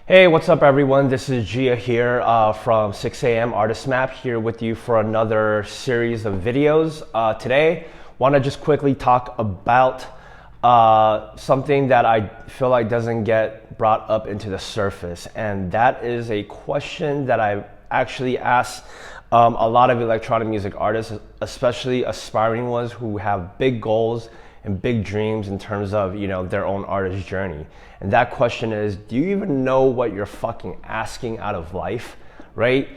Hey, what's up everyone? This is Gia here from 6 a.m. ArtistMap here with you for another series of videos. Today, want to just quickly talk about something that I feel like doesn't get brought up into the surface, and that is a question that I actually asked a lot of electronic music artists, especially aspiring ones who have big goals and big dreams in terms of, their own artist journey. And that question is, do you even know what you're fucking asking out of life, right?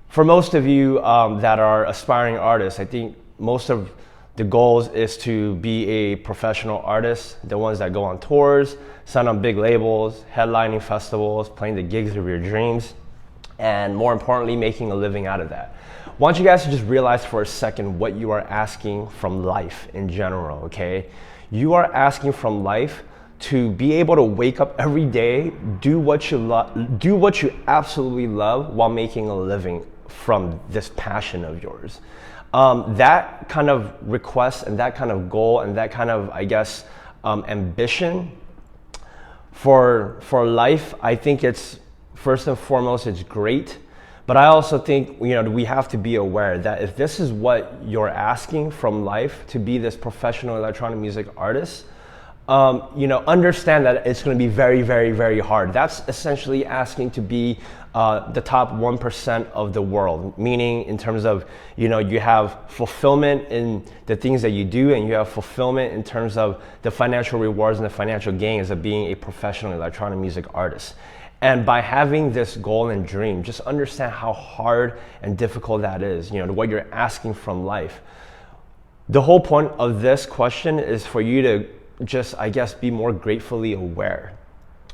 For most of you that are aspiring artists, I think most of the goals is to be a professional artist, the ones that go on tours, sign on big labels, headlining festivals, playing the gigs of your dreams, and more importantly, making a living out of that. I want you guys to just realize for a second what you are asking from life in general, okay? You are asking from life to be able to wake up every day, do what you absolutely love while making a living from this passion of yours. That kind of request and that kind of goal and that kind of, ambition for life, I think it's, first and foremost, it's great. But I also think, we have to be aware that if this is what you're asking from life, to be this professional electronic music artist, understand that it's going to be very, very, very hard. That's essentially asking to be the top 1% of the world, meaning in terms of, you have fulfillment in the things that you do, and you have fulfillment in terms of the financial rewards and the financial gains of being a professional electronic music artist. And by having this goal and dream, just understand how hard and difficult that is, what you're asking from life. The whole point of this question is for you to just, be more gratefully aware,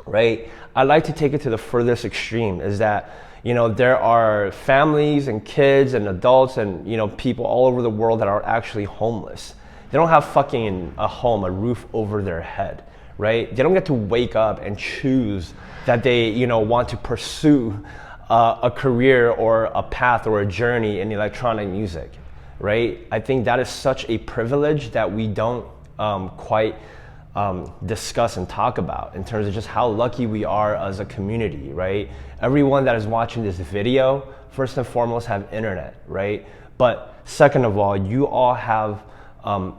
right? I like to take it to the furthest extreme, is that, there are families and kids and adults and, people all over the world that are actually homeless. They don't have fucking a home, a roof over their head, right? They don't get to wake up and choose that they, want to pursue a career or a path or a journey in electronic music, right? I think that is such a privilege that we don't quite discuss and talk about in terms of just how lucky we are as a community, right? Everyone that is watching this video, first and foremost, have internet, right? But second of all, you all have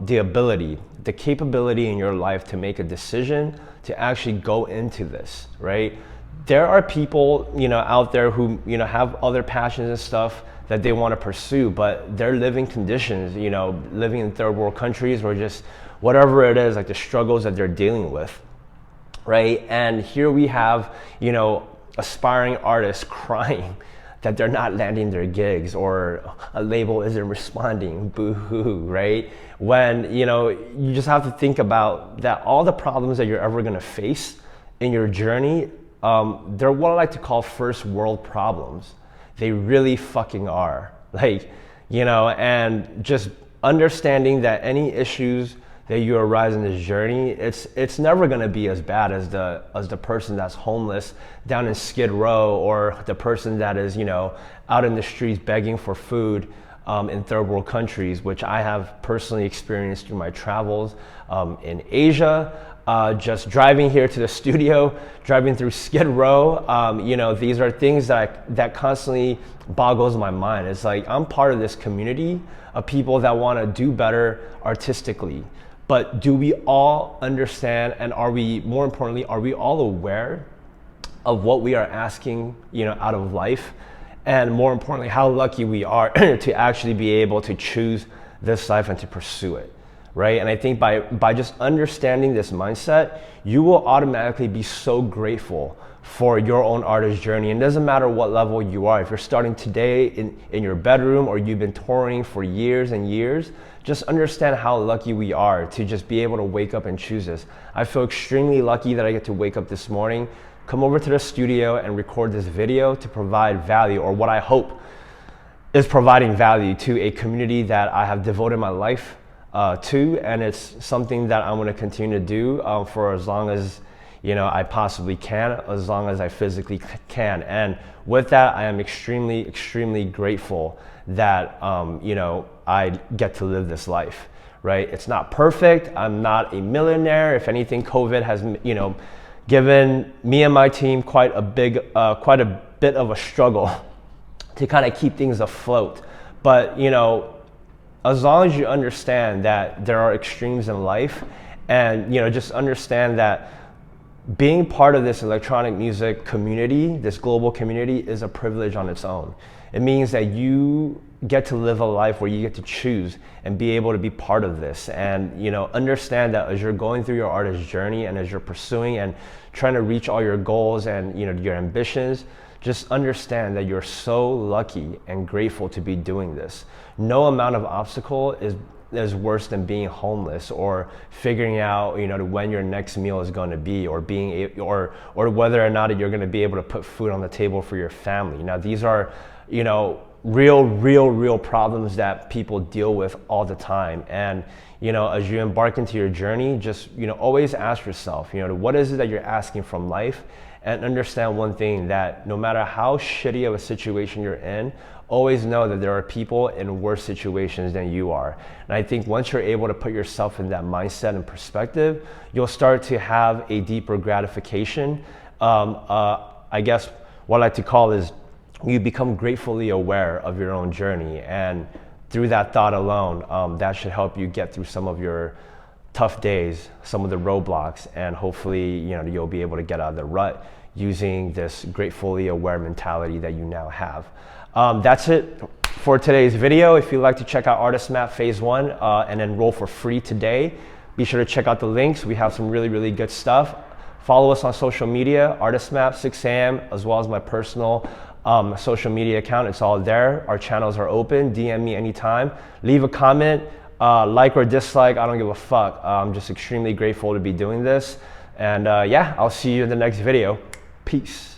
the ability, the capability in your life to make a decision to actually go into this, right? There are people, out there who, have other passions and stuff that they want to pursue, but their living conditions, living in third world countries or just whatever it is, like the struggles that they're dealing with, right? And here we have, aspiring artists crying that they're not landing their gigs or a label isn't responding, boo-hoo, right? When, you just have to think about that all the problems that you're ever gonna face in your journey, they're what I like to call first world problems. They really fucking are. And just understanding that any issues that you arise in this journey, it's never gonna be as bad as the person that's homeless down in Skid Row, or the person that is, out in the streets begging for food in third world countries, which I have personally experienced through my travels in Asia. Just driving here to the studio, driving through Skid Row, these are things that constantly boggles my mind. It's like, I'm part of this community of people that want to do better artistically. But do we all understand, and more importantly, are we all aware of what we are asking, out of life? And more importantly, how lucky we are to actually be able to choose this life and to pursue it, right? And I think by just understanding this mindset, you will automatically be so grateful for your own artist journey. And it doesn't matter what level you are. If you're starting today in your bedroom, or you've been touring for years and years, just understand how lucky we are to just be able to wake up and choose this. I feel extremely lucky that I get to wake up this morning, come over to the studio and record this video to provide value, or what I hope is providing value to a community that I have devoted my life to, and it's something that I'm going to continue to do for as long as I possibly can, as long as I physically can. And with that, I am extremely, extremely grateful that I get to live this life, right? It's not perfect. I'm not a millionaire. If anything, COVID has given me and my team quite a bit of a struggle to kind of keep things afloat. But you know, as long as you understand that there are extremes in life, and you know, just understand that being part of this electronic music community, this global community, is a privilege on its own. It means that you get to live a life where you get to choose and be able to be part of this. And you know, understand that as you're going through your artist journey and as you're pursuing and trying to reach all your goals and you know, your ambitions, just understand that you're so lucky and grateful to be doing this. No amount of obstacle is worse than being homeless or figuring out, you know, when your next meal is going to be, or or whether or not you're going to be able to put food on the table for your family. Now, these are, you know, real problems that people deal with all the time. And you know, as you embark into your journey, just, you know, always ask yourself, you know, what is it that you're asking from life? And understand one thing, that no matter how shitty of a situation you're in, always know that there are people in worse situations than you are. And I think once you're able to put yourself in that mindset and perspective, you'll start to have a deeper gratification. I guess what I like to call is, you become gratefully aware of your own journey. And through that thought alone, that should help you get through some of your tough days, some of the roadblocks, and hopefully, you know, you'll be able to get out of the rut using this gratefully aware mentality that you now have. That's it for today's video. If you'd like to check out ArtistMap Phase 1 and enroll for free today, be sure to check out the links. We have some really good stuff. Follow us on social media, ArtistMap 6am, as well as my personal social media account. It's all there. Our channels are open. DM me anytime. Leave a comment. Like or dislike, I don't give a fuck. I'm just extremely grateful to be doing this. And yeah, I'll see you in the next video. Peace.